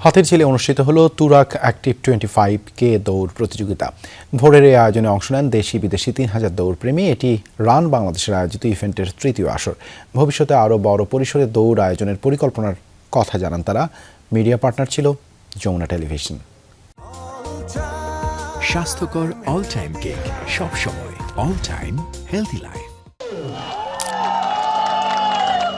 হাতিরঝিলে অনুষ্ঠিত হলো Turag active 25K দৌড় প্রতিযোগিতা। ভোরের এই আয়োজনে অংশ নেন দেশি বিদেশি 3000 দৌড়প্রেমী। এটি রান বাংলাদেশের আয়োজিত ইভেন্টের তৃতীয় আসর। ভবিষ্যতে আরও বড় পরিসরে দৌড় আয়োজনের পরিকল্পনার কথা জানান তারা। মিডিয়া পার্টনার ছিল যমুনা টেলিভিশন। স্বাস্থ্যকর অল টাইম কেক, সব সময় all time healthy life.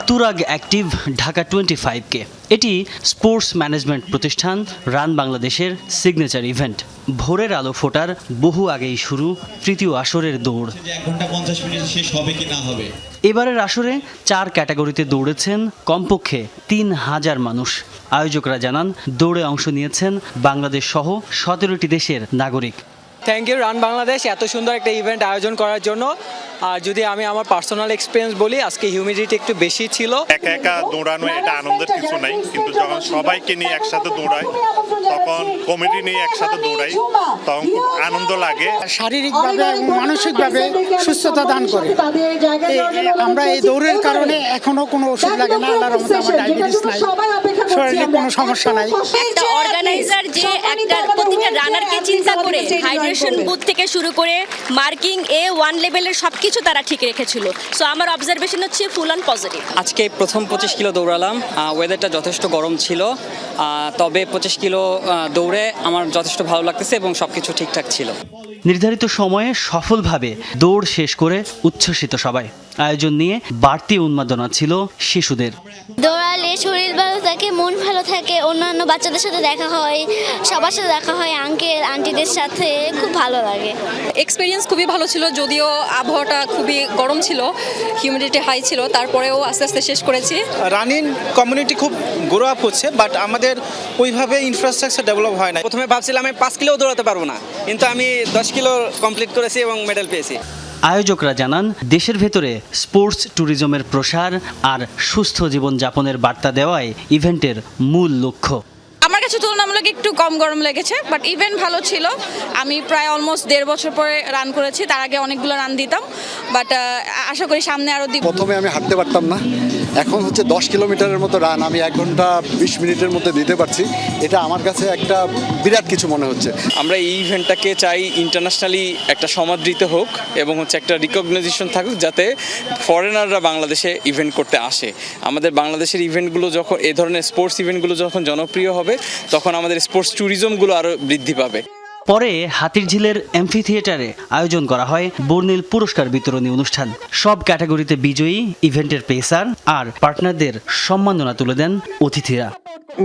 Turag active Dhaka 25K এটি স্পোর্টস ম্যানেজমেন্ট প্রতিষ্ঠান রান বাংলাদেশের সিগনেচার ইভেন্ট। ভোরের আলো ফোটার বহু আগেই শুরু তৃতীয় আসরের দৌড়। 1 ঘন্টা 50 মিনিটে শেষ হবে কি না হবে। এবারের আসরে 4 ক্যাটাগরিতে দৌড়েছেন কমপক্ষে 3000 মানুষ। আয়োজকরা জানান, দৌড়ে অংশ নিয়েছেন বাংলাদেশ সহ 17টি দেশের নাগরিক। থ্যাংক ইউ রান বাংলাদেশ এত সুন্দর একটা ইভেন্ট আয়োজন করার জন্য। আর যদি আমি আমার পার্সোনাল এক্সপিরিয়েন্স বলি, আজকে হিউমিডিটি একটু বেশি ছিল। একা একা দৌড়ানো এটা আনন্দের কিছু নাই, কিন্তু যখন সবাইকে নিয়ে একসাথে দৌড়াই, তখন কমিটি নিয়ে একসাথে দৌড়াই, তখন খুব আনন্দ লাগে। শারীরিকভাবে এবং মানসিকভাবে সুস্থতা দান করে। আমরা এই দৌড়ের কারণে এখনো কোনো ওষুধ লাগে না। আল্লাহর রহমতে আমার ডায়াবেটিস নাই, শরীরে কোনো সমস্যা নাই। একটা অর্গানাইজার যে একটা প্রতিটা রানারকে চিন্তা করে হাইড্রেশন বুথ থেকে শুরু করে মার্কিং A1 লেভেলের সবকিছু তারা ঠিক রেখেছিল। সো আমার অবজারভেশন হচ্ছে ফুল অন পজিটিভ। আজকে প্রথম 25 কিলো দৌড়ালাম। ওয়েদারটা যথেষ্ট গরম ছিল, তবে 25 কিলো দৌড়ে আমার যথেষ্ট ভালো লাগতেছে এবং সবকিছু ঠিকঠাক ছিল। নির্ধারিত সময়ে সফলভাবে দৌড় শেষ করে উচ্ছ্বসিত সবাই। আয়োজন নিয়ে বাড়তি উন্মাদনা ছিল শিশুদের। দৌড়ালে শরীর ভালো থাকে, মন ভালো থাকে, অন্যান্য বাচ্চাদের সাথে দেখা হয়, সবার সাথে দেখা হয়, আঙ্কেল আন্টিদের সাথে, খুব ভালো লাগে। এক্সপিরিয়েন্স খুবই ভালো ছিল, যদিও আবহাওয়াটা খুবই গরম ছিল, হিউমিডিটি হাই ছিল, তারপরেও আস্তে আস্তে শেষ করেছি। রানিং কমিউনিটি খুব গ্রো আপ হচ্ছে, বাট আমাদের ওইভাবে ইনফ্রাস্ট্রাকচার ডেভেলপ হয় না। প্রথমে ভাবছিলাম আমি 5 কিলো দৌড়াতে পারবো না, কিন্তু আমি 10 কিলো কমপ্লিট করেছি এবং মেডেল পেয়েছি। আয়োজকরা জানান, দেশের ভেতরে স্পোর্টস ট্যুরিজমের প্রসার আর সুস্থ জীবনযাপনের বার্তা দেওয়াই ইভেন্টের মূল লক্ষ্য। আমার কাছে তুলনামূলক একটু কম গরম লেগেছে, বাট ইভেন্ট ভালো ছিল। আমি প্রায় অলমোস্ট 1.5 বছর পরে রান করেছি, তার আগে অনেকগুলো রান দিতাম, বাট আশা করি সামনে আরও দিব। প্রথমে আমি হাঁটতে পারতাম না, এখন হচ্ছে 10 কিলোমিটারের মতো রান আমি 1 ঘন্টা 20 মিনিটের মধ্যে দিতে পারছি। এটা আমার কাছে একটা বিরাট কিছু মনে হচ্ছে। আমরা এই ইভেন্টটাকে চাই ইন্টারন্যাশনালি একটা সমাদৃত হোক এবং হচ্ছে একটা রিকগনাইজেশন থাকুক, যাতে ফরেনাররা বাংলাদেশে ইভেন্ট করতে আসে। আমাদের বাংলাদেশের ইভেন্টগুলো যখন, এই ধরনের স্পোর্টস ইভেন্টগুলো যখন জনপ্রিয় হবে, তখন আমাদের স্পোর্টস ট্যুরিজমগুলো আরও বৃদ্ধি পাবে। পরে হাতিরঝিলের অ্যাম্ফি থিয়েটারে আয়োজন করা হয় বর্ণিল পুরস্কার বিতরণী অনুষ্ঠান। সব ক্যাটাগরিতে বিজয়ী, ইভেন্টের পেসার আর পার্টনারদের সম্মাননা তুলে দেন অতিথিরা।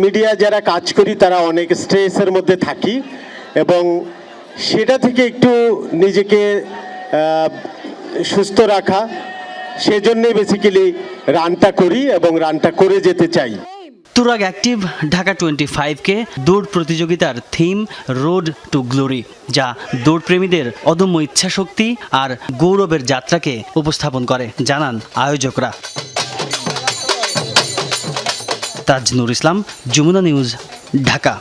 মিডিয়া যারা কাজ করি তারা অনেক স্ট্রেসের মধ্যে থাকি এবং সেটা থেকে একটু নিজেকে সুস্থ রাখা, সেজন্যই বেসিক্যালি রানটা করি এবং রানটা করে যেতে চাই। তুরাগ অ্যাক্টিভ ঢাকা 25K দৌড় প্রতিযোগিতার থিম রোড টু গ্লোরি, যা দৌড়প্রেমীদের অদম্য ইচ্ছাশক্তি আর গৌরবের যাত্রাকে উপস্থাপন করে, জানান আয়োজকরা। তাজনুর ইসলাম, যমুনা নিউজ, ঢাকা।